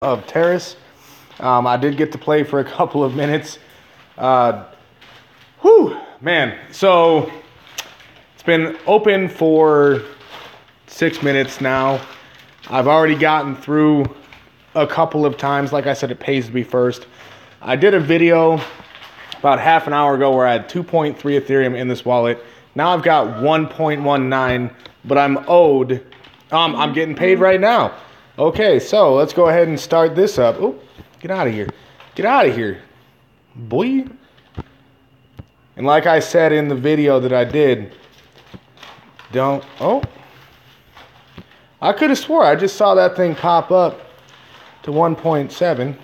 of Teris. I did get to play for a couple of minutes. Man. So it's been open for 6 minutes now. I've already gotten through a couple of times. Like I said, it pays to be first. I did a video about half an hour ago where I had 2.3 Ethereum in this wallet. Now I've got 1.19, but I'm owed. I'm getting paid right now. Okay, so let's go ahead and start this up. Oh, get out of here. Get out of here, boy. And like I said in the video that I did, I could have swore I just saw that thing pop up to 1.7.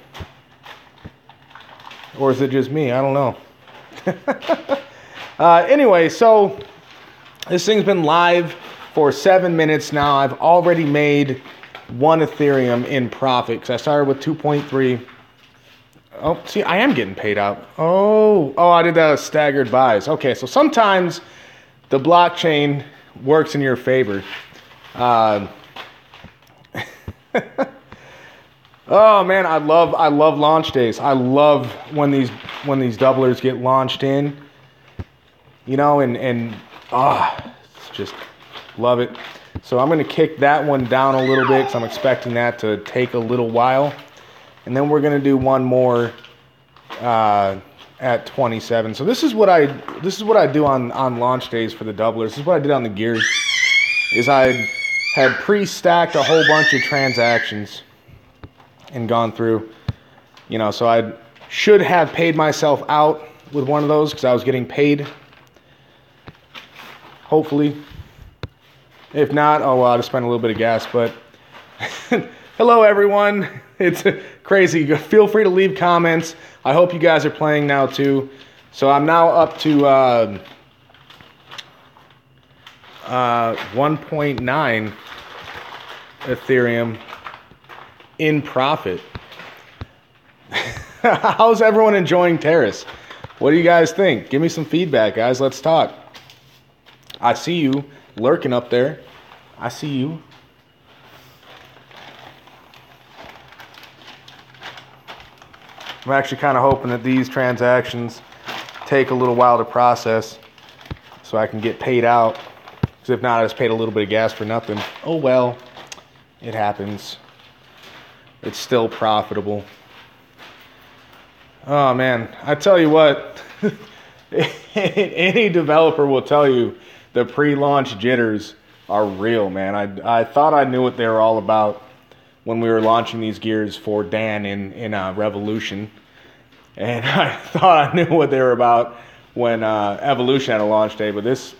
Or is it just me? I don't know. Anyway, so this thing's been live for 7 minutes now. I've already made 1 Ethereum in profit because I started with 2.3. Oh, see, I am getting paid out. Oh, I did that as staggered buys. Okay, so sometimes the blockchain works in your favor. Oh man, I love launch days. I love when these doublers get launched in. You know, it's just love it. So I'm going to kick that one down a little bit because I'm expecting that to take a little while. And then we're going to do one more at 27. So this is what I do on launch days for the doublers. This is what I did on the gears. Is I had pre-stacked a whole bunch of transactions and gone through. You know, so I should have paid myself out with one of those because I was getting paid. Hopefully. If not, oh well, I'll just spend a little bit of gas, but hello everyone. It's crazy. Feel free to leave comments. I hope you guys are playing now too. So I'm now up to 1.9 Ethereum in profit. How's everyone enjoying Teris? What do you guys think? Give me some feedback, guys. Let's talk. I see you lurking up there. I see you. I'm actually kind of hoping that these transactions take a little while to process so I can get paid out. Because if not, I just paid a little bit of gas for nothing. Oh well, it happens. It's still profitable. Oh man, I tell you what, any developer will tell you the pre-launch jitters are real, man. I thought I knew what they were all about when we were launching these gears for Dan in Revolution. And I thought I knew what they were about when Evolution had a launch day. But this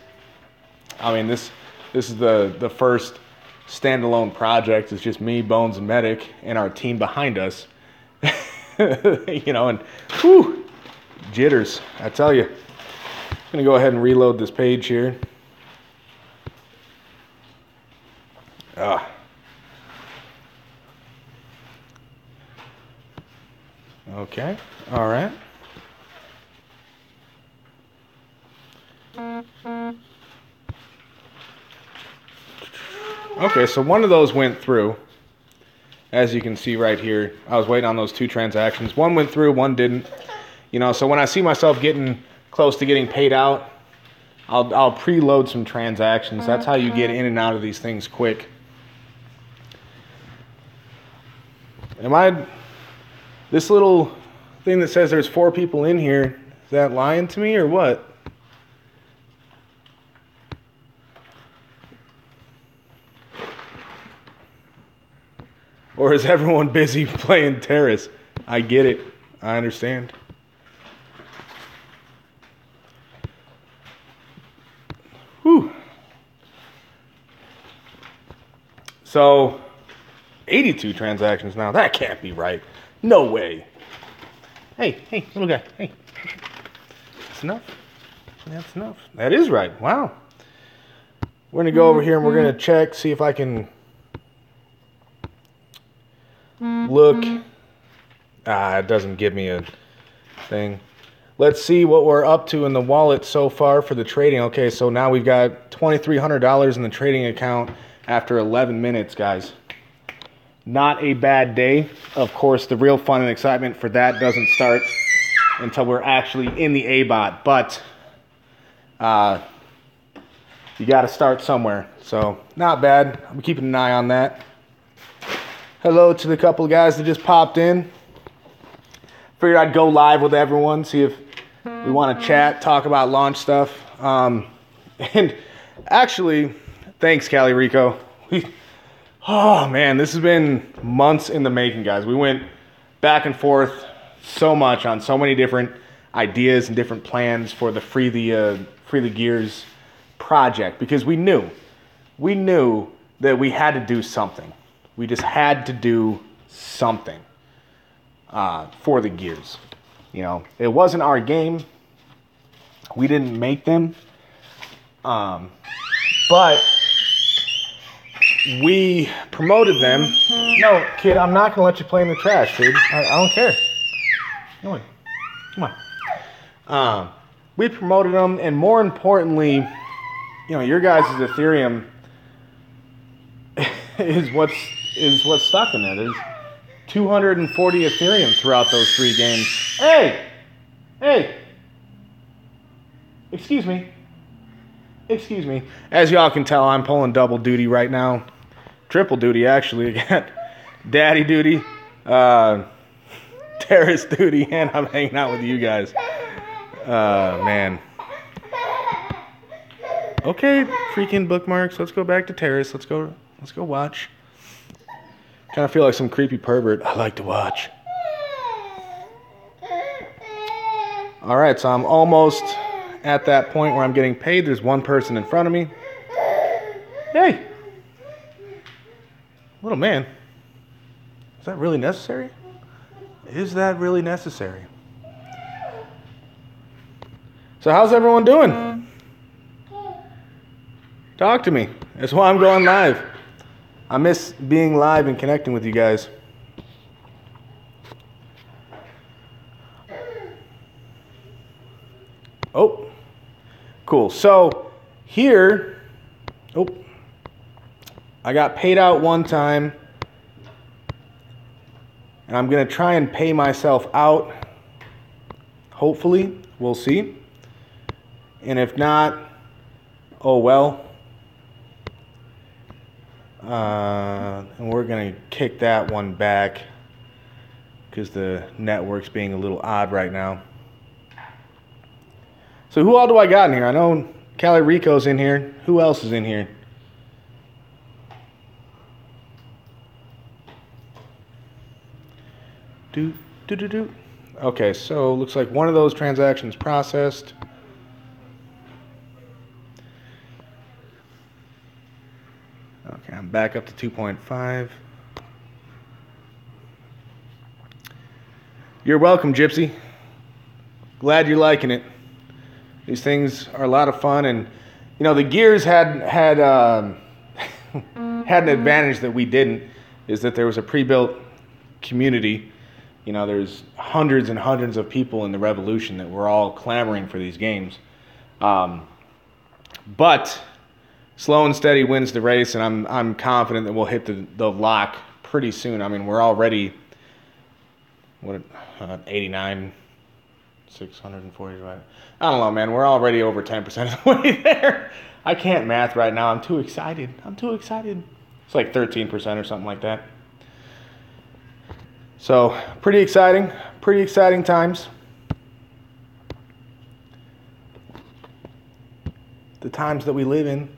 is the first standalone project. It's just me, Bones, and Medic, and our team behind us. You know, and whew, jitters, I tell you. I'm going to go ahead and reload this page here. Okay, all right. Okay, so one of those went through. As you can see right here, I was waiting on those 2 transactions. One went through, one didn't. You know, so when I see myself getting close to getting paid out, I'll preload some transactions. That's how you get in and out of these things quick. This little thing that says there's 4 people in here, is that lying to me or what? Or is everyone busy playing Teris? I get it. I understand. Whew. So 82 transactions now. That can't be right. No way. Hey, little guy. Hey. That's enough. That's enough. That is right. Wow. We're going to go over here and we're going to check, see if I can look. It doesn't give me a thing. Let's see what we're up to in the wallet so far for the trading. Okay, so now we've got $2,300 in the trading account after 11 minutes, guys. not a bad day. Of course, the real fun and excitement for that doesn't start until we're actually in the A-bot, but you got to start somewhere. So, not bad. I'm keeping an eye on that. Hello to the couple of guys that just popped in. Figured I'd go live with everyone, see if we want to chat, talk about launch stuff. And actually, thanks, Cali Rico. Oh man, this has been months in the making, guys. We went back and forth so much on so many different ideas and different plans for the Free the Gears project, because we knew that we had to do something. We just had to do something for the Gears. You know, it wasn't our game. We didn't make them. But we promoted them. No, kid, I'm not going to let you play in the trash, dude. I don't care. Come on. We promoted them, and more importantly, you know, your guys' Ethereum is what's stuck in there. There's 240 Ethereum throughout those 3 games. Hey! Excuse me. As y'all can tell, I'm pulling double duty right now. Triple duty, actually. I got daddy duty, Teris duty, and I'm hanging out with you guys. Man. Okay, freaking bookmarks. Let's go back to Teris. Let's go watch. Kind of feel like some creepy pervert. I like to watch. All right, so I'm almost at that point where I'm getting paid. There's one person in front of me. Hey! Little man. Is that really necessary? Is that really necessary? So how's everyone doing? Talk to me. That's why I'm going live. I miss being live and connecting with you guys. Oh, cool. So here, I got paid out one time, and I'm going to try and pay myself out. Hopefully, we'll see. And if not, oh well. And we're going to kick that one back because the network's being a little odd right now. So who all do I got in here? I know Cali Rico's in here. Who else is in here? Okay, so looks like one of those transactions processed. Okay, I'm back up to 2.5. You're welcome, Gypsy. Glad you're liking it. These things are a lot of fun, and you know the Gears had an advantage that we didn't, is that there was a pre-built community. You know, there's hundreds and hundreds of people in the Revolution that were all clamoring for these games. But slow and steady wins the race, and I'm confident that we'll hit the lock pretty soon. I mean, we're already 89, 640. Right? I don't know, man. We're already over 10% of the way there. I can't math right now. I'm too excited. It's like 13% or something like that. So pretty exciting times. The times that we live in.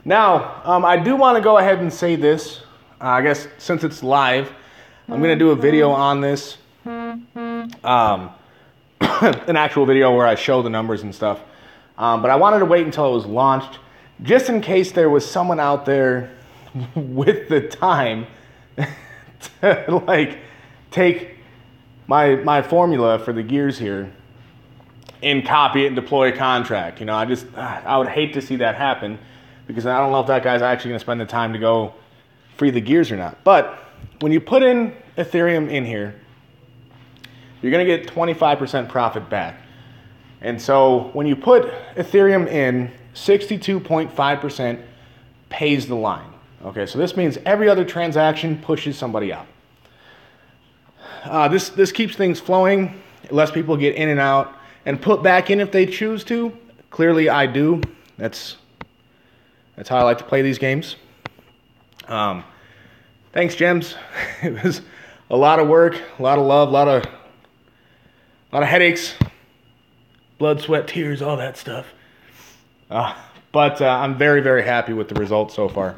Now, I do want to go ahead and say this. I guess since it's live, I'm going to do a video on this. An actual video where I show the numbers and stuff. But I wanted to wait until it was launched, just in case there was someone out there with the time to like take my formula for the Gears here and copy it and deploy a contract. You know, I would hate to see that happen, because I don't know if that guy's actually going to spend the time to go free the Gears or not. But when you put in Ethereum in here, you're going to get 25% profit back. And so when you put Ethereum in, 62.5% pays the line. Okay, so this means every other transaction pushes somebody out. This keeps things flowing. It lets people get in and out and put back in if they choose to. Clearly, I do. That's how I like to play these games. Thanks, Gems. It was a lot of work, a lot of love, a lot of headaches, blood, sweat, tears, all that stuff. But I'm very, very happy with the results so far.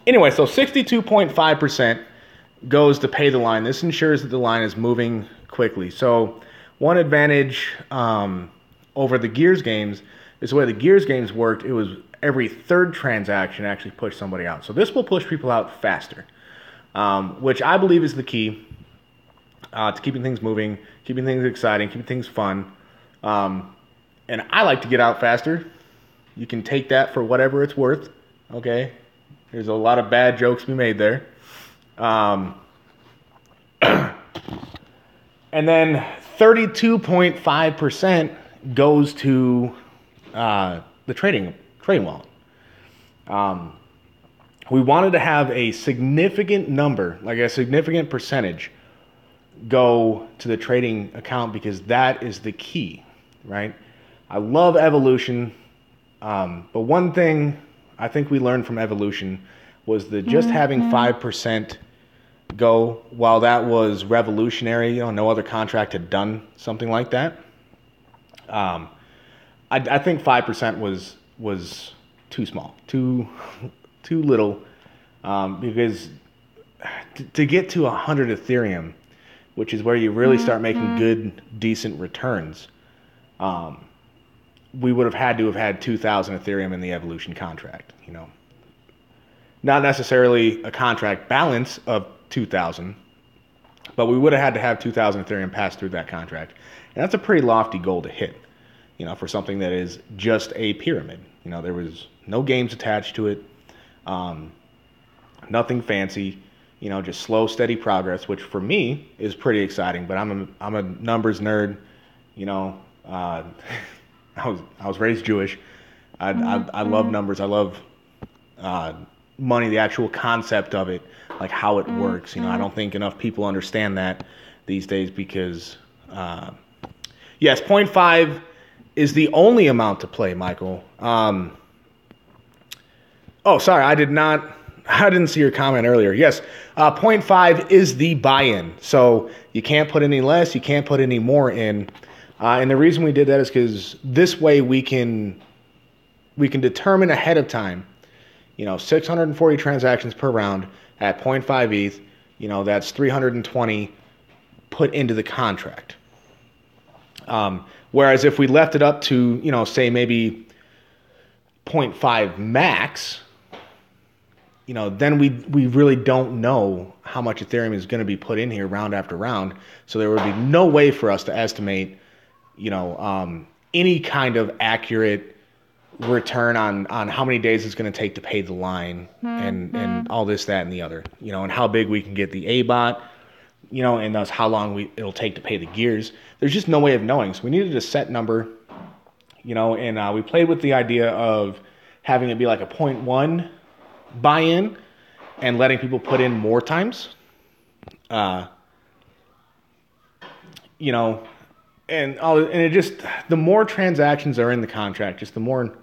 Anyway, so 62.5% goes to pay the line. This ensures that the line is moving quickly. So one advantage over the Gears games is the way the Gears games worked. It was every third transaction actually pushed somebody out. So this will push people out faster, which I believe is the key to keeping things moving, keeping things exciting, keeping things fun. And I like to get out faster. You can take that for whatever it's worth. Okay, there's a lot of bad jokes to be made there. And then 32.5% goes to the trading wallet. We wanted to have a significant number, like a significant percentage, go to the trading account because that is the key, right? I love evolution, but one thing I think we learned from evolution was that just having 5% go, while that was revolutionary, no other contract had done something like that. I think 5% was too small, too little, because to get to 100 Ethereum, which is where you really start making good, decent returns, we would have had to have had 2,000 Ethereum in the evolution contract. Not necessarily a contract balance of 2,000, but we would have had to have 2,000 Ethereum pass through that contract. And that's a pretty lofty goal to hit, for something that is just a pyramid. There was no games attached to it, nothing fancy, just slow, steady progress, which for me is pretty exciting. But I'm a numbers nerd, I was raised Jewish. I love numbers. I love money, the actual concept of it, like how it works. I don't think enough people understand that these days because, yes, 0.5 is the only amount to play, Michael. Oh, sorry, I didn't see your comment earlier. Yes, 0.5 is the buy-in. So you can't put any less, you can't put any more in. And the reason we did that is because this way we can determine ahead of time, 640 transactions per round at 0.5 ETH, that's 320 put into the contract. Whereas if we left it up to, say maybe 0.5 max, then we really don't know how much Ethereum is going to be put in here round after round. So there would be no way for us to estimate, any kind of accurate return on how many days it's going to take to pay the line and all this, that, and the other, and how big we can get the A-bot, and thus how long it'll take to pay the gears. There's just no way of knowing. So we needed a set number, and we played with the idea of having it be like a 0.1 buy-in and letting people put in more times, and it just, the more transactions are in the contract, just the more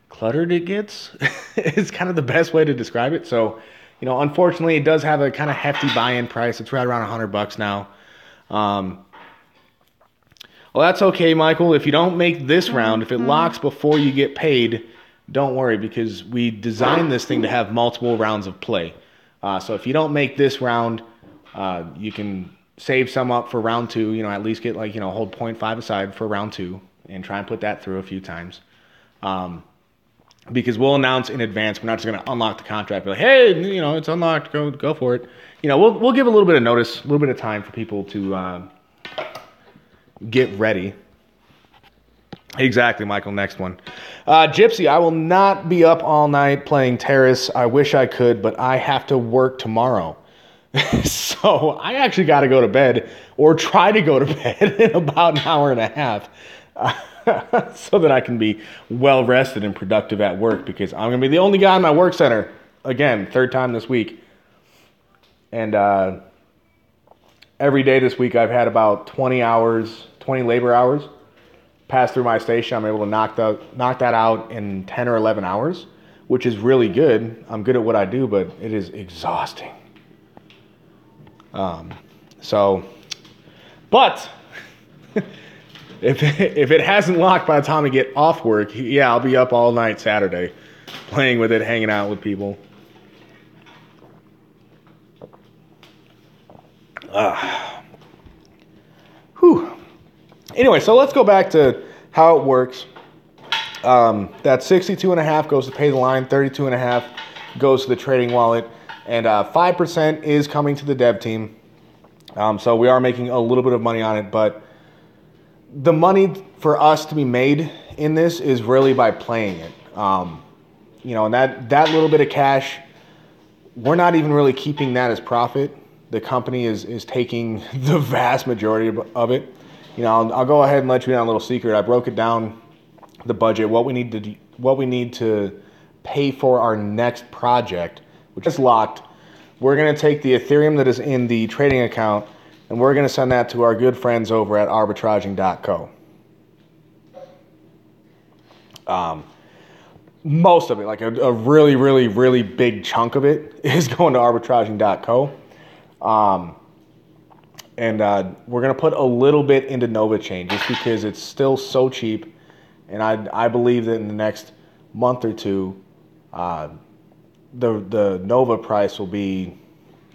cluttered it gets. It's kind of the best way to describe it. So, unfortunately, it does have a kind of hefty buy-in price. It's right around $100 now. Well, that's okay, Michael. If you don't make this round, if it locks before you get paid, don't worry, because we designed this thing to have multiple rounds of play. So if you don't make this round, you can save some up for round two, at least get hold 0.5 aside for round two and try and put that through a few times. Because we'll announce in advance. We're not just going to unlock the contract, be like, hey, it's unlocked, go for it. We'll give a little bit of notice, a little bit of time for people to get ready. Exactly, Michael, next one. Gypsy, I will not be up all night playing Teris. I wish I could, but I have to work tomorrow. So I actually got to go to bed, or try to go to bed in about an hour and a half. so that I can be well rested and productive at work, because I'm going to be the only guy in my work center. Again, third time this week. And every day this week I've had about 20 labor hours pass through my station. I'm able to knock that out in 10 or 11 hours, which is really good. I'm good at what I do, but it is exhausting. But if it hasn't locked by the time I get off work, yeah, I'll be up all night Saturday playing with it, hanging out with people. Anyway, so let's go back to how it works. That 62.5 goes to pay the line, 32.5 goes to the trading wallet, and 5% is coming to the dev team. So we are making a little bit of money on it, but the money for us to be made in this is really by playing it. And that little bit of cash, we're not even really keeping that as profit. The company is taking the vast majority of it. I'll go ahead and let you in on a little secret. I broke it down, the budget, what we need to pay for our next project, which is locked. We're going to take the Ethereum that is in the trading account, and we're going to send that to our good friends over at arbitraging.co. Most of it, like a really, really, really big chunk of it, is going to arbitraging.co. And we're going to put a little bit into Nova Chain just because it's still so cheap. And I believe that in the next month or two, the Nova price will be,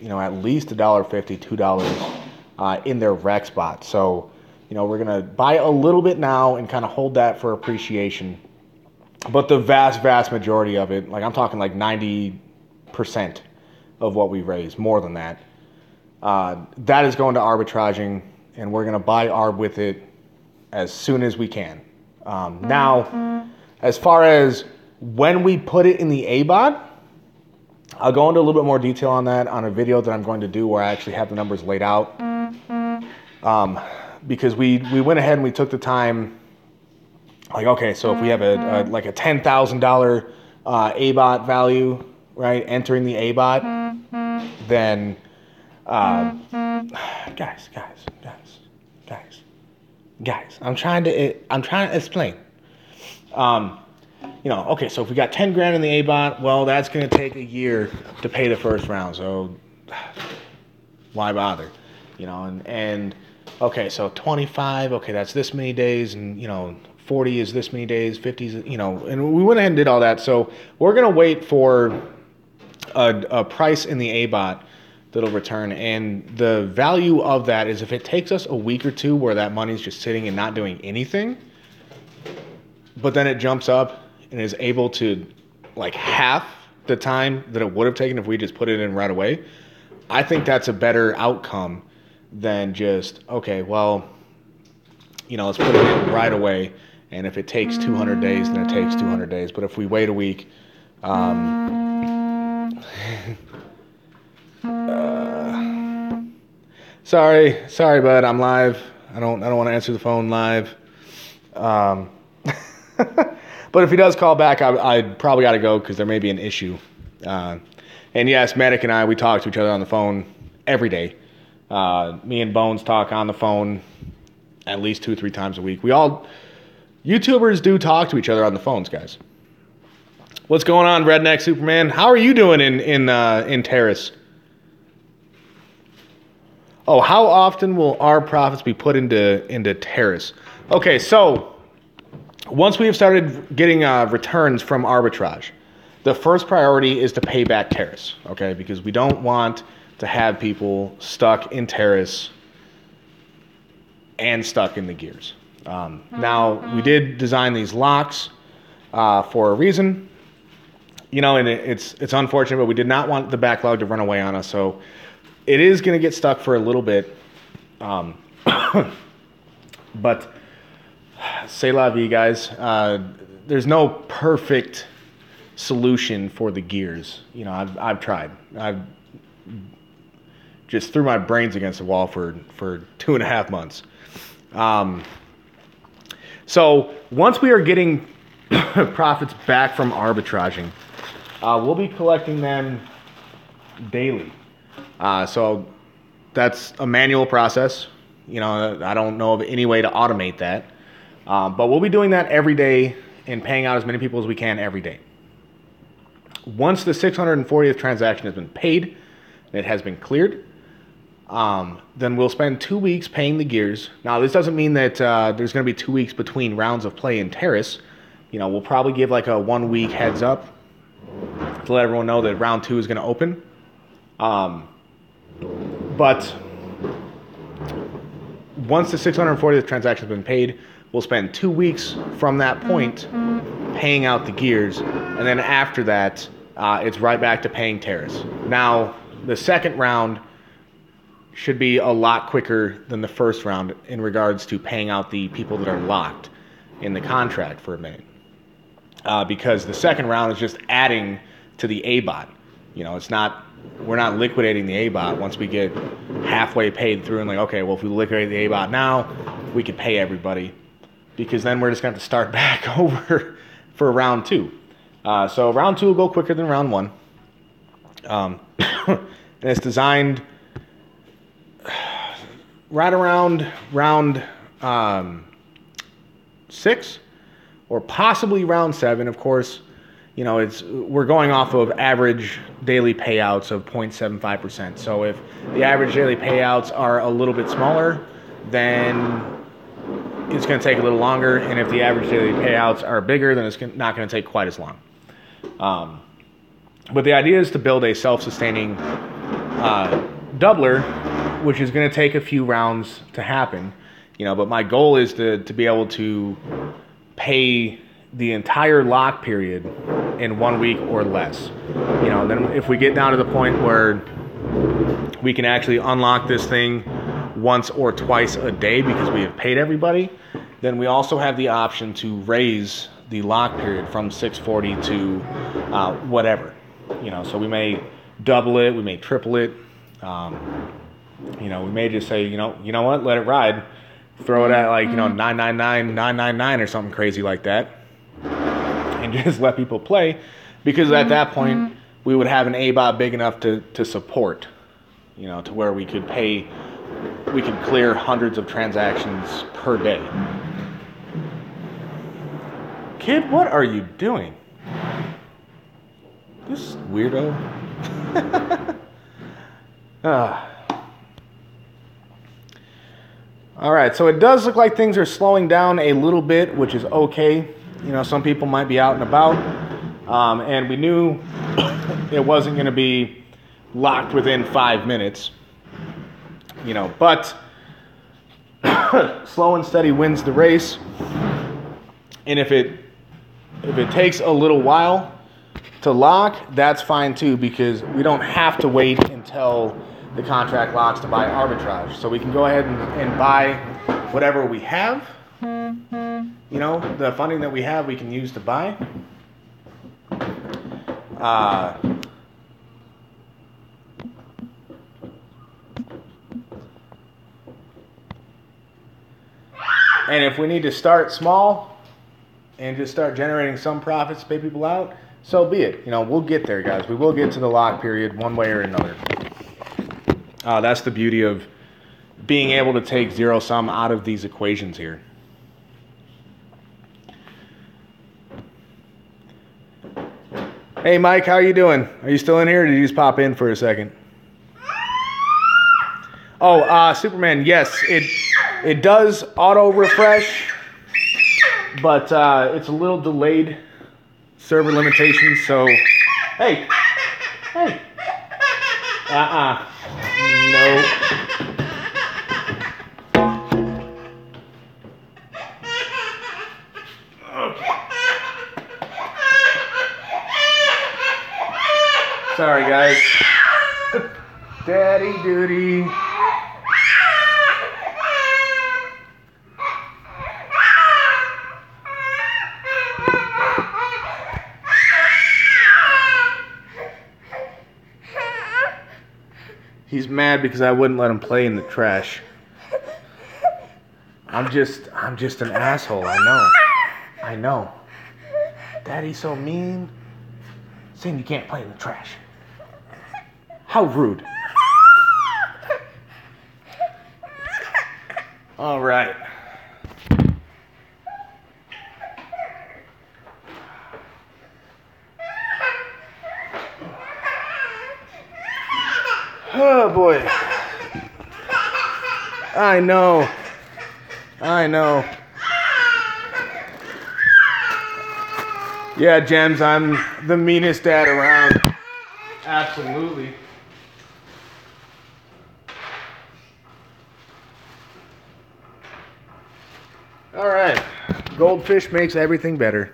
at least $1.50, $2 in their rec spot. So, we're going to buy a little bit now and kind of hold that for appreciation. But the vast, vast majority of it, like I'm talking like 90% of what we raise, more than that, that is going to arbitraging, and we're going to buy ARB with it as soon as we can. Now, as far as when we put it in the ABOT, I'll go into a little bit more detail on that on a video that I'm going to do where I actually have the numbers laid out. Because we went ahead and we took the time, like, okay, so if we have a $10,000 ABOT value, right, entering the ABOT, then guys, I'm trying to explain. Okay, so if we got 10 grand in the ABOT, well, that's going to take a year to pay the first round. So why bother? And okay, so 25, okay, that's this many days, and 40 is this many days, 50 is, and we went ahead and did all that. So we're going to wait for a price in the ABOT that'll return, and the value of that is if it takes us a week or two where that money's just sitting and not doing anything, but then it jumps up and is able to, like, half the time that it would have taken if we just put it in right away, I think that's a better outcome than just, okay, well, let's put it in right away, and if it takes 200 days, then it takes 200 days. But if we wait a week, sorry, bud, I'm live. I don't want to answer the phone live. But if he does call back, I probably got to go because there may be an issue. And yes, Medic and I, we talk to each other on the phone every day. Me and Bones talk on the phone at least 2 or 3 times a week. YouTubers do talk to each other on the phones, guys. What's going on, Redneck Superman? How are you doing in Teris? Oh, how often will our profits be put into Teris? Okay, so once we have started getting returns from arbitrage, the first priority is to pay back Teris, okay? Because we don't want to have people stuck in Teris and stuck in the gears. Now, we did design these locks for a reason, and it's unfortunate, but we did not want the backlog to run away on us, so it is going to get stuck for a little bit. But c'est la vie, guys. There's no perfect solution for the gears. I've tried. I've just threw my brains against the wall for 2.5 months. So once we are getting profits back from arbitraging, we'll be collecting them daily. So that's a manual process. You know, I don't know of any way to automate that. But we'll be doing that every day and paying out as many people as we can every day. Once the 640th transaction has been paid, and it has been cleared, then we'll spend 2 weeks paying the gears. Now, this doesn't mean that there's going to be 2 weeks between rounds of play in Teris. You know, we'll probably give like a 1 week heads up to let everyone know that round 2 is going to open. But once the 640th transaction has been paid, we'll spend 2 weeks from that point paying out the gears, and then after that, it's right back to paying Teris. Now, the second round should be a lot quicker than the first round in regards to paying out the people that are locked in the contract for a minute. Because the second round is just adding to the A-bot. You know, we're not liquidating the A-bot once we get halfway paid through and like, okay, well, if we liquidate the A-bot now, we could pay everybody. Because then we're just going to have to start back over for round 2. So round 2 will go quicker than round 1. And it's designed right around round 6 or possibly round 7. Of course, you know, we're going off of average daily payouts of 0.75%. So if the average daily payouts are a little bit smaller, then it's going to take a little longer, and if the average daily payouts are bigger, then it's not going to take quite as long. But the idea is to build a self-sustaining doubler, which is going to take a few rounds to happen. You know, but my goal is to be able to pay the entire lock period in 1 week or less. You know, and then if we get down to the point where we can actually unlock this thing once or twice a day because we have paid everybody, then we also have the option to raise the lock period from 640 to whatever. You know, so we may double it, we may triple it. You know, we may just say, you know what, let it ride. Throw it at like, you know, 999 or something crazy like that, and just let people play, because at that point we would have an A-bot big enough to support, you know, to where we could clear hundreds of transactions per day. Kid, what are you doing? This weirdo. All right, so it does look like things are slowing down a little bit, which is okay. You know, some people might be out and about, and we knew it wasn't going to be locked within 5 minutes. You know, but slow and steady wins the race. And if it takes a little while to lock, that's fine too, because we don't have to wait until the contract locks to buy arbitrage. So we can go ahead and buy whatever we have. You know, the funding that we have, we can use to buy. And if we need to start small and just start generating some profits to pay people out, so be it. You know, we'll get there, guys. We will get to the lock period one way or another. That's the beauty of being able to take zero sum out of these equations here. Hey, Mike, how you doing? Are you still in here, or did you just pop in for a second? Oh, Superman, yes, it does auto refresh, but it's a little delayed server limitations. So, hey, no. Sorry, guys. Daddy duty. He's mad because I wouldn't let him play in the trash. I'm just an asshole. I know. I know. Daddy's so mean. Saying you can't play in the trash. How rude. All right. Oh boy. I know. I know. Yeah, Gems, I'm the meanest dad around. Absolutely. All right. Goldfish makes everything better.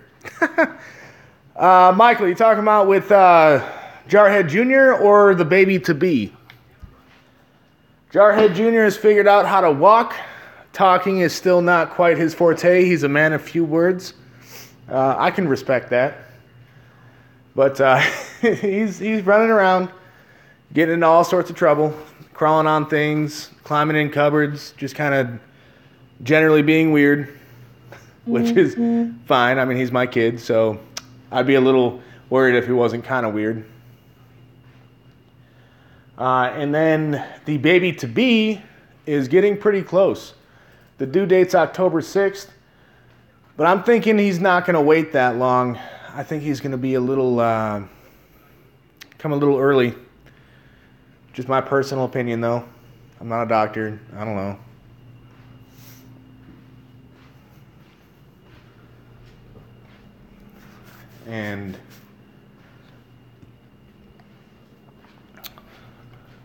Michael, you talking about with Jarhead Jr. or the baby to be? Jarhead Jr. has figured out how to walk. Talking is still not quite his forte. He's a man of few words. I can respect that. But he's running around, getting into all sorts of trouble, crawling on things, climbing in cupboards, just kind of generally being weird, which is fine. I mean, he's my kid, so I'd be a little worried if he wasn't kind of weird. And then the baby to be is getting pretty close. The due date's October 6th, but I'm thinking he's not going to wait that long. I think he's going to be come a little early. Just my personal opinion, though. I'm not a doctor. I don't know. And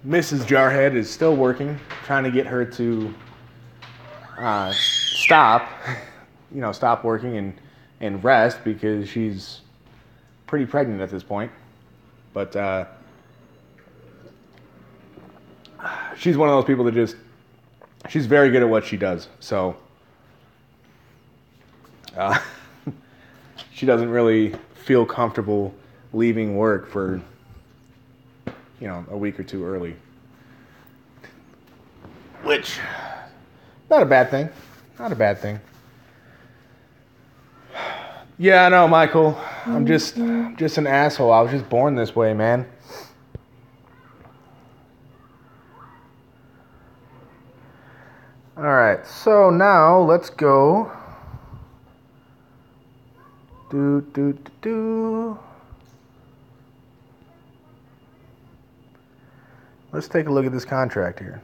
Mrs. Jarhead is still working, trying to get her to stop working and rest because she's pretty pregnant at this point. But she's one of those people that she's very good at what she does. So she doesn't really feel comfortable leaving work for, a week or two early. Which, not a bad thing. Not a bad thing. Yeah, I know, Michael. I'm just an asshole. I was just born this way, man. All right, so now let's go. Let's take a look at this contract here.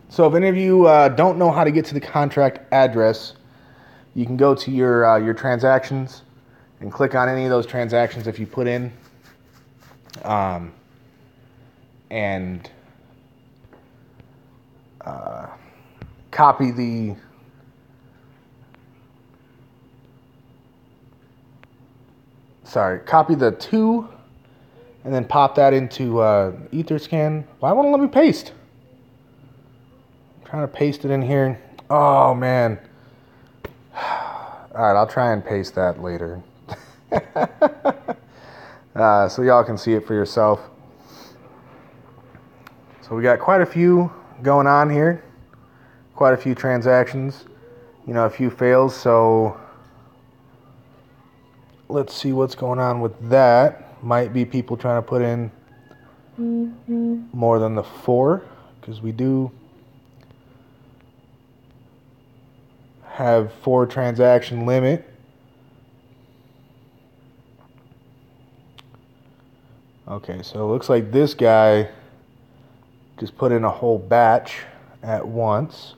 So if any of you don't know how to get to the contract address, you can go to your transactions and click on any of those transactions if you put in, and copy the 2, and then pop that into Etherscan. Why won't it let me paste? I'm trying to paste it in here. Oh man. All right, I'll try and paste that later. So y'all can see it for yourself. So we got quite a few going on here. Quite a few transactions. A few fails. So let's see what's going on with that. Might be people trying to put in more than the 4, because we do have 4 transaction limit. Okay, so it looks like this guy just put in a whole batch at once.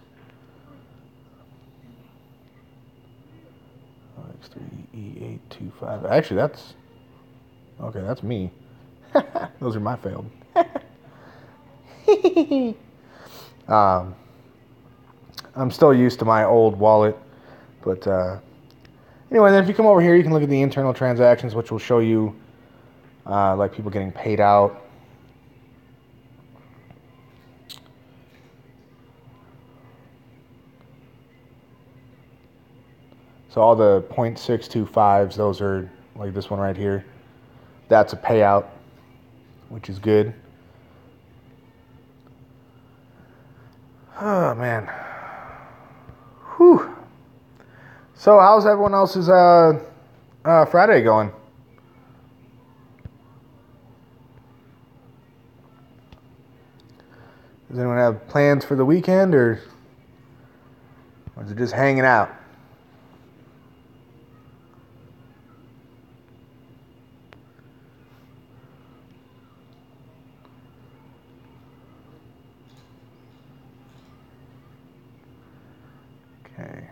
X3E825. Actually, that's me. Those are my failed. I'm still used to my old wallet, but anyway, then if you come over here, you can look at the internal transactions, which will show you like people getting paid out. So all the .625s, those are like this one right here. that's a payout, which is good. Oh, man. Whew. So, how's everyone else's Friday going? Does anyone have plans for the weekend, or is it just hanging out? Okay.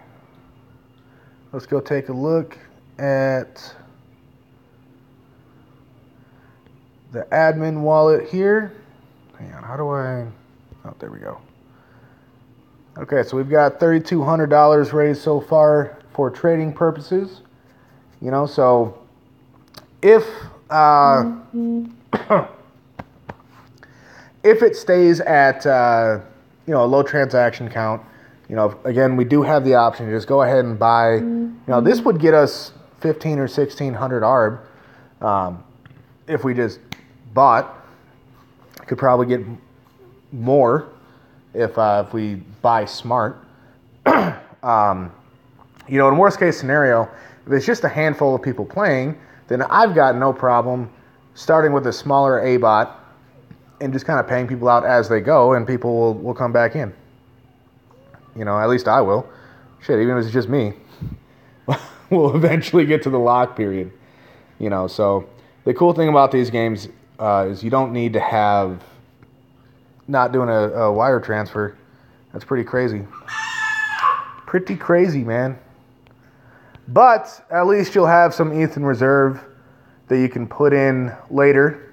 Let's go take a look at the admin wallet here. Hang on, how do I... Oh, there we go. Okay, so we've got $3,200 raised so far for trading purposes. You know, so if if it stays at you know, a low transaction count, you know, again, we do have the option to just go ahead and buy. You know, this would get us 1,500 or 1,600 ARB if we just bought. Could probably get more if we buy smart. You know, in worst case scenario, if it's just a handful of people playing, then I've got no problem starting with a smaller A-bot and just kind of paying people out as they go, and people will come back in. You know, at least I will. Shit, even if it's just me, we'll eventually get to the lock period. You know, so the cool thing about these games is you don't need to have not doing a wire transfer. That's pretty crazy. Pretty crazy, man. But at least you'll have some ETH in reserve that you can put in later.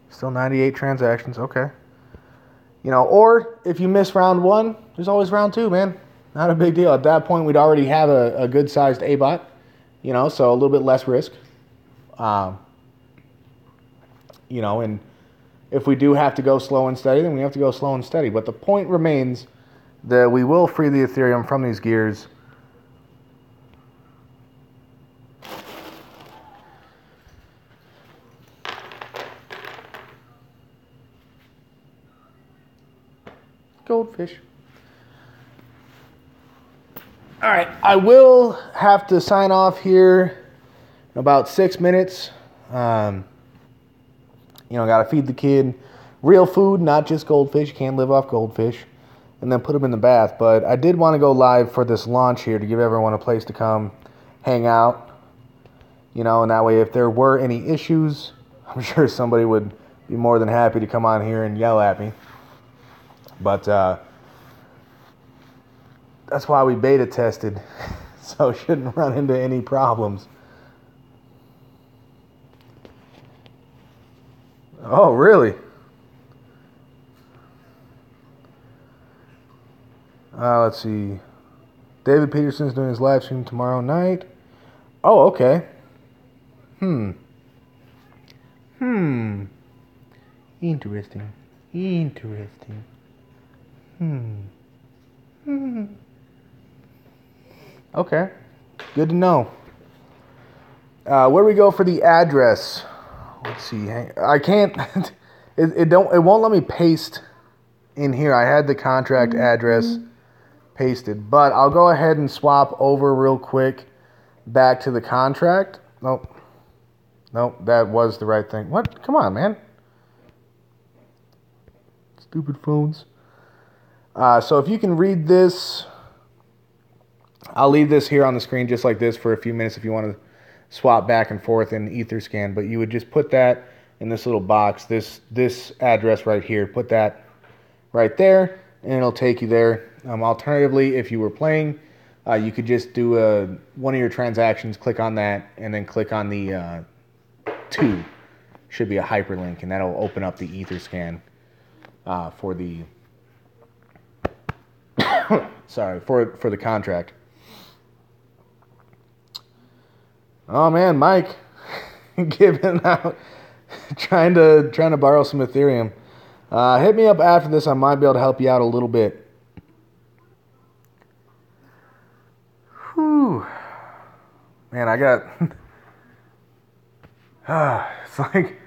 Still 98 transactions. Okay. You know, or if you miss round one, there's always round two, man. Not a big deal. At that point, we'd already have a good-sized A-bot. You know, so a little bit less risk. You know, and if we do have to go slow and steady, then we have to go slow and steady. But the point remains that we will free the Ethereum from these gears. Goldfish. All right, I will have to sign off here in about 6 minutes. You know, got to feed the kid real food, not just goldfish. You can't live off goldfish. And then put them in the bath. But I did want to go live for this launch here to give everyone a place to come hang out. You know, and that way if there were any issues, I'm sure somebody would be more than happy to come on here and yell at me. But that's why we beta tested. So shouldn't run into any problems. Oh, really? Let's see. David Peterson's doing his live stream tomorrow night. Oh, okay. Interesting. Okay. Good to know. Where do we go for the address? Let's see. I can't. It won't let me paste in here. I had the contract address pasted, but I'll go ahead and swap over real quick back to the contract. Nope, that was the right thing. What? Come on, man. Stupid phones. So if you can read this, I'll leave this here on the screen just like this for a few minutes if you want to swap back and forth in Etherscan. But you would just put that in this little box, this address right here. Put that right there, and it'll take you there. Alternatively, if you were playing, you could just do one of your transactions, click on that, and then click on the to. Should be a hyperlink, and that'll open up the Etherscan for the sorry, for the contract. Oh man, Mike, giving out, trying to borrow some Ethereum. Hit me up after this. I might be able to help you out a little bit. Whew. Man, I got It's like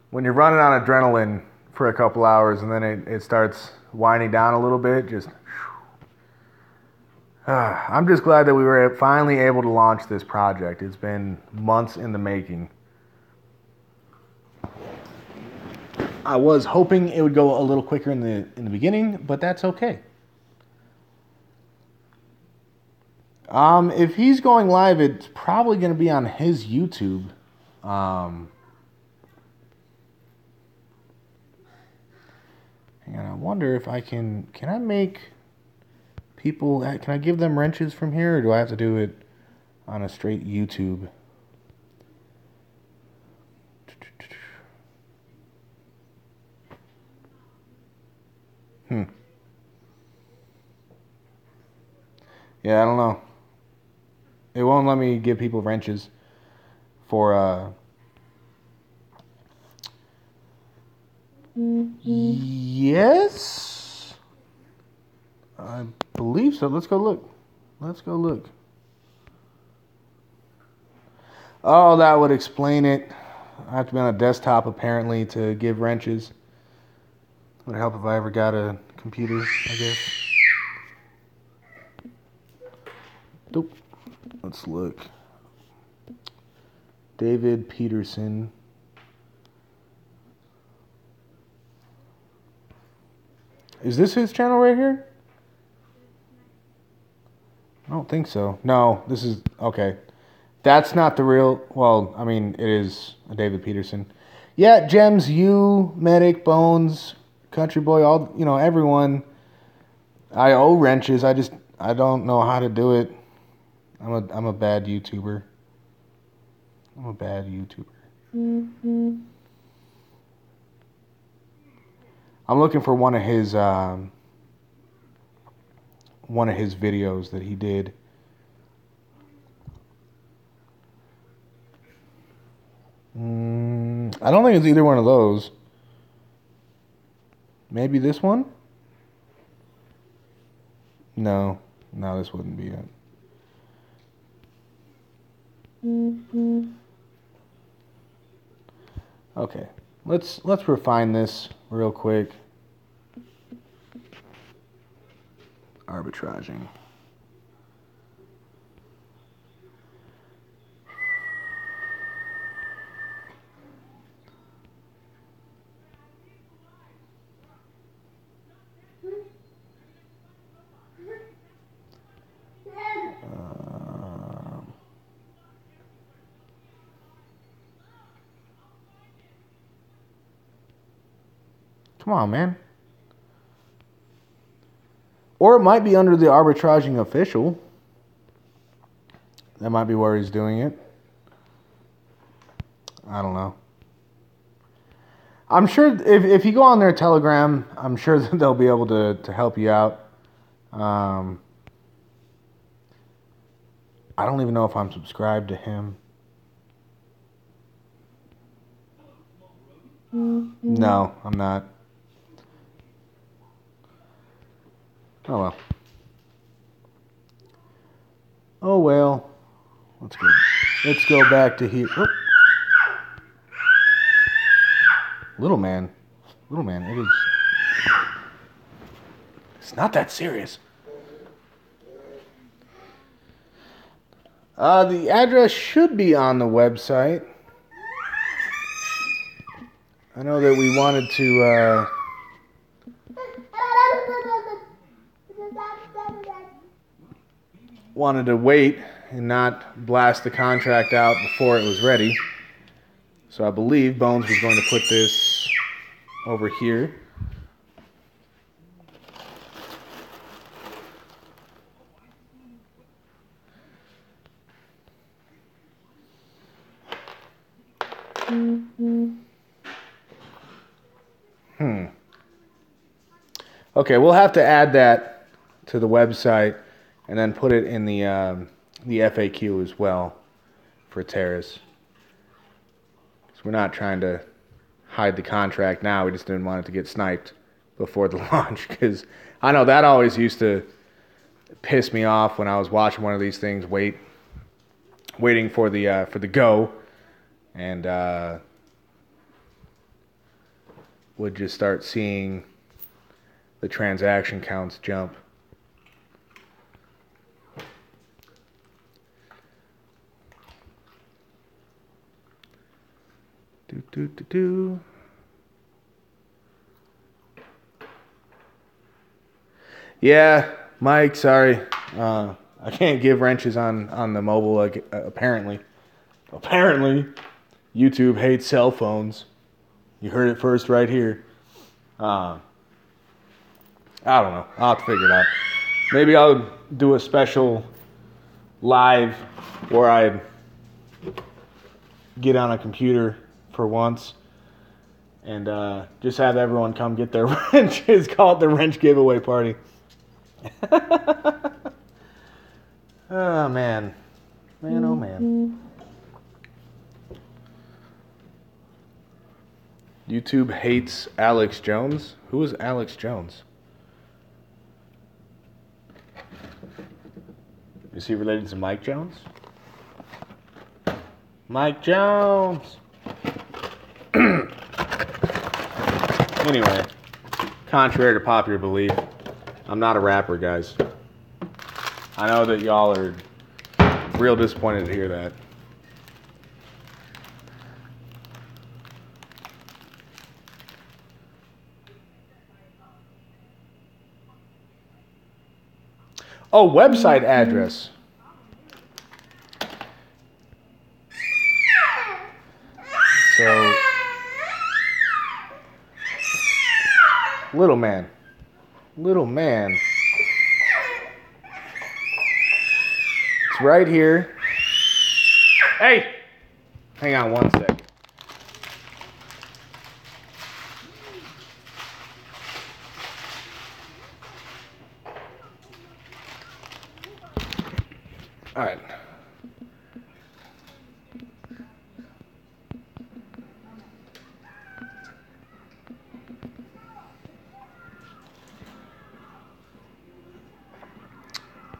when you're running on adrenaline for a couple hours and then it starts winding down a little bit. I'm just glad that we were finally able to launch this project. It's been months in the making. I was hoping it would go a little quicker in the beginning, but that's okay. If he's going live, it's probably going to be on his YouTube. Hang on, I wonder if I can I make people, can I give them wrenches from here, or do I have to do it on a straight YouTube? Yeah, I don't know. It won't let me give people wrenches for, yes? I believe so. Let's go look. Oh, that would explain it. I have to be on a desktop, apparently, to give wrenches. Would help if I ever got a computer, I guess. Nope. Let's look. David Peterson. Is this his channel right here? I don't think so. No, this is... Okay. That's not the real... Well, I mean, it is a David Peterson. Yeah, Gems, you, Medic, Bones, Country Boy, all... You know, everyone. I owe wrenches. I don't know how to do it. I'm a bad YouTuber. Mm-hmm. I'm looking for one of his videos that he did. I don't think it's either one of those. Maybe this one? No, this wouldn't be it. Okay, let's refine this real quick. Arbitraging. Come on, man. Or it might be under the arbitraging official. That might be where he's doing it. I don't know. I'm sure if you go on their Telegram, I'm sure that they'll be able to help you out. I don't even know if I'm subscribed to him. No, I'm not. Oh well. Oh well. Let's go back to here. Oh. Little man, it is. It's not that serious. The address should be on the website. I know that we wanted to. Wanted to wait and not blast the contract out before it was ready. So I believe Bones was going to put this over here. Okay, we'll have to add that to the website and then put it in the FAQ as well for Teris. So we're not trying to hide the contract now. We just didn't want it to get sniped before the launch, because I know that always used to piss me off when I was watching one of these things, waiting for the go, and would just start seeing the transaction counts jump. Do. Yeah, Mike, sorry. I can't give wrenches on the mobile, like, apparently. Apparently, YouTube hates cell phones. You heard it first right here. I don't know. I'll have to figure it out. Maybe I'll do a special live where I get on a computer for once and just have everyone come get their wrenches. Call it the wrench giveaway party. Oh, man. Man, oh, man. YouTube hates Alex Jones? Who is Alex Jones? Is he related to Mike Jones? Mike Jones! Anyway, contrary to popular belief, I'm not a rapper, guys. I know that y'all are real disappointed to hear that. Oh, website address. So, little man. It's right here. Hey! Hang on one second. All right.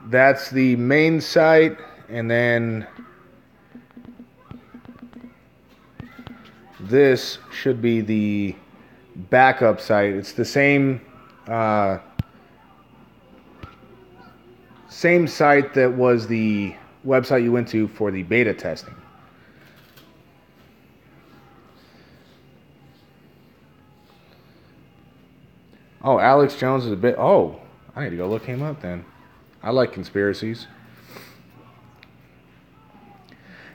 That's the main site, and then this should be the backup site. It's the same site that was the website you went to for the beta testing. Oh, Alex Jones is a bit... Oh, I need to go look him up then. I like conspiracies.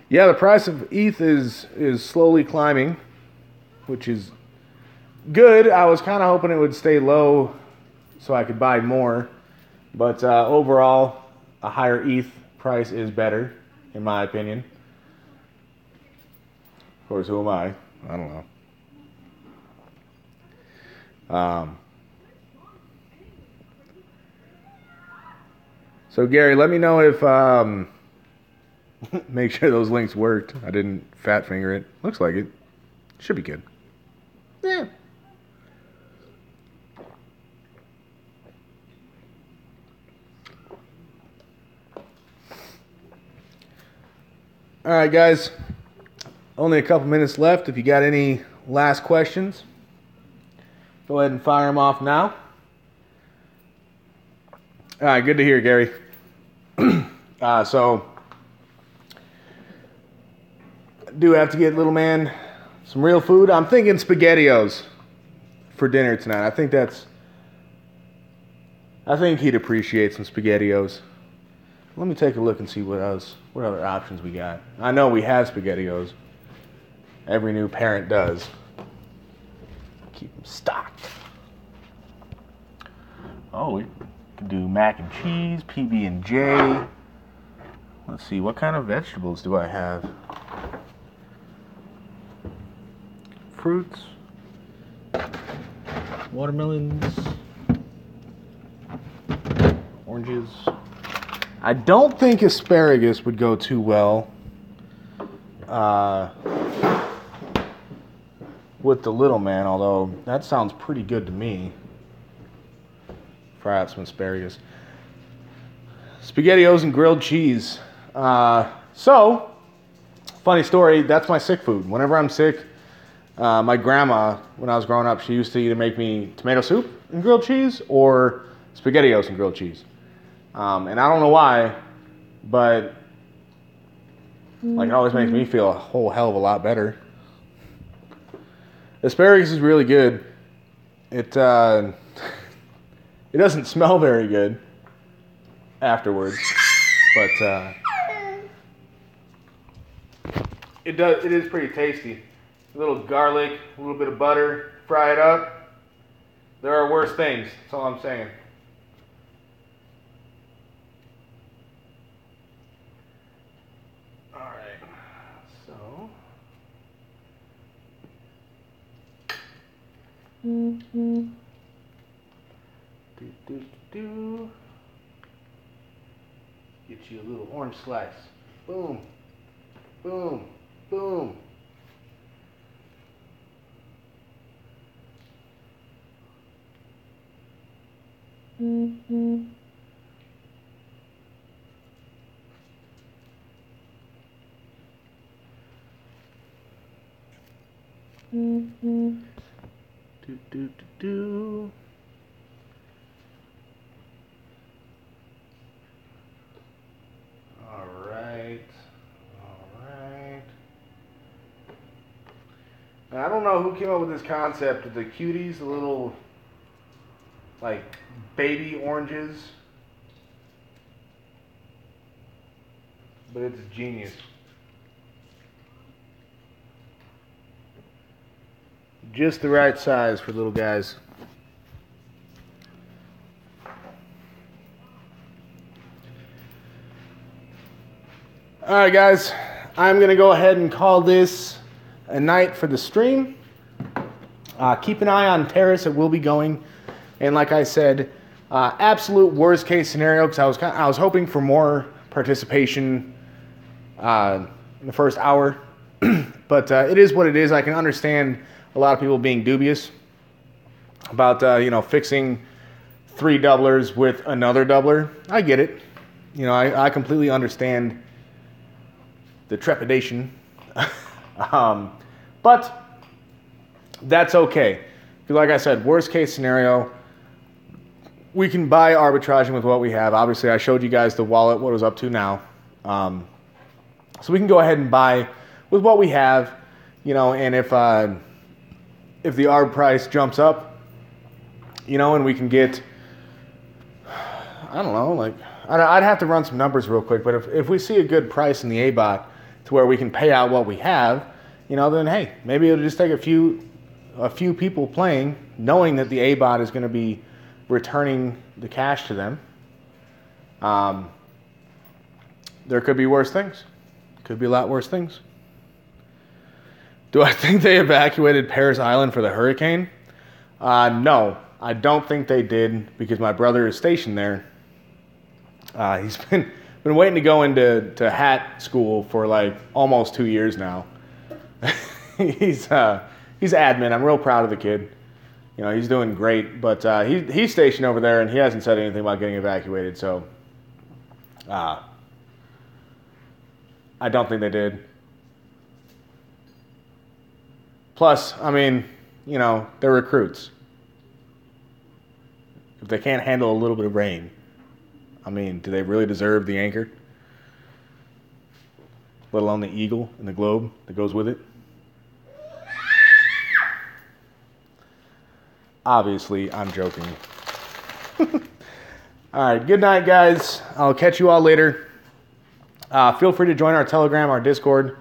Yeah, the price of ETH is slowly climbing, which is good. I was kind of hoping it would stay low so I could buy more. But overall, a higher ETH price is better, in my opinion. Of course, who am I? I don't know. So, Gary, let me know if... make sure those links worked. I didn't fat finger it. Looks like it. Should be good. Yeah. All right, guys. Only a couple minutes left. If you got any last questions, go ahead and fire them off now. All right, good to hear, Gary. So, I do have to get little man some real food. I'm thinking SpaghettiOs for dinner tonight. I think he'd appreciate some SpaghettiOs. Let me take a look and see what other options we got. I know we have SpaghettiOs. Every new parent does. Keep them stocked. Oh, we can do mac and cheese, PB&J. Let's see, what kind of vegetables do I have? Fruits, watermelons, oranges. I don't think asparagus would go too well with the little man, although that sounds pretty good to me. Fry out some asparagus. SpaghettiOs and grilled cheese. So, Funny story, that's my sick food. Whenever I'm sick, my grandma, when I was growing up, she used to either make me tomato soup and grilled cheese or SpaghettiOs and grilled cheese. And I don't know why, but like it always makes me feel a whole hell of a lot better. Asparagus is really good. It doesn't smell very good afterwards, but it is pretty tasty. A little garlic, a little bit of butter, fry it up. There are worse things, that's all I'm saying. Alright, so. Get you a little orange slice. Boom, boom, boom. Do. All right. And I don't know who came up with this concept of the cuties, the little like baby oranges, but it's genius. Just the right size for little guys. Alright guys, I'm going to go ahead and call this a night for the stream. Keep an eye on Teris, it will be going. And like I said, absolute worst case scenario, because I was hoping for more participation in the first hour. But it is what it is. I can understand a lot of people being dubious about fixing 3 doublers with another doubler. I get it. I completely understand the trepidation. But that's okay. Because like I said, worst case scenario, we can buy arbitraging with what we have. Obviously, I showed you guys the wallet, what it was up to now. So we can go ahead and buy with what we have, and if the arb price jumps up, and we can get, I don't know, like, I'd have to run some numbers real quick, but if we see a good price in the A-bot to where we can pay out what we have, then hey, maybe it'll just take a few people playing, knowing that the A-bot is going to be returning the cash to them. There could be worse things. Could be a lot worse things. Do I think they evacuated Paris Island for the hurricane? No, I don't think they did, because my brother is stationed there. He's been waiting to go into hat school for like almost 2 years now. He's admin. I'm real proud of the kid. He's doing great, but he's stationed over there, and he hasn't said anything about getting evacuated. So I don't think they did. Plus, I mean, they're recruits. If they can't handle a little bit of rain, I mean, do they really deserve the anchor? Let alone the eagle and the globe that goes with it? Obviously, I'm joking. All right, good night, guys. I'll catch you all later. Feel free to join our Telegram, our Discord.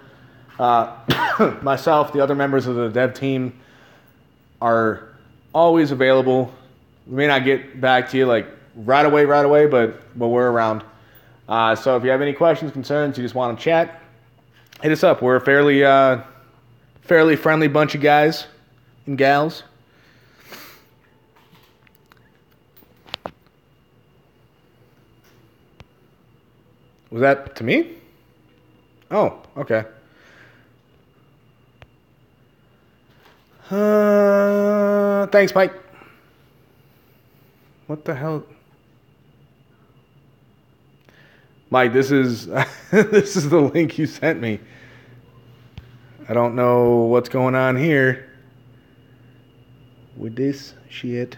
Myself, the other members of the dev team are always available. We may not get back to you like right away, but we're around. So if you have any questions, concerns, you just want to chat, hit us up. We're a fairly friendly bunch of guys and gals. Was that to me? Oh, okay. Thanks, Mike. What the hell? Mike, this is this is the link you sent me. I don't know what's going on here with this shit.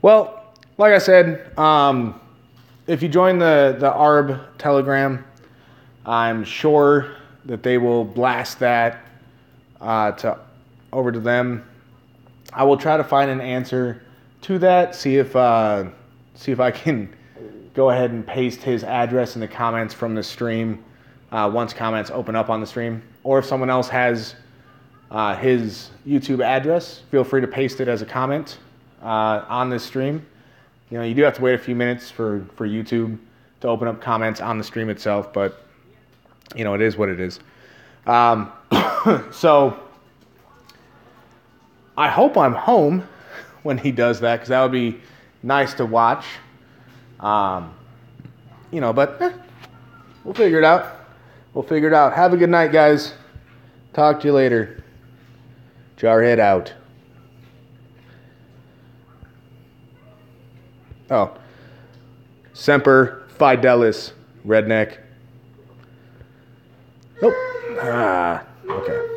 Well, like I said, if you join the ARB Telegram, I'm sure that they will blast that over to them. I will try to find an answer to that. See if I can go ahead and paste his address in the comments from the stream once comments open up on the stream, or if someone else has his YouTube address, feel free to paste it as a comment on this stream. You know, you do have to wait a few minutes for YouTube to open up comments on the stream itself, but you know, it is what it is. So I hope I'm home when he does that, because that would be nice to watch. You know, but we'll figure it out. We'll figure it out. Have a good night, guys. Talk to you later. Jarhead out. Oh. Semper Fidelis, redneck. Nope. Okay.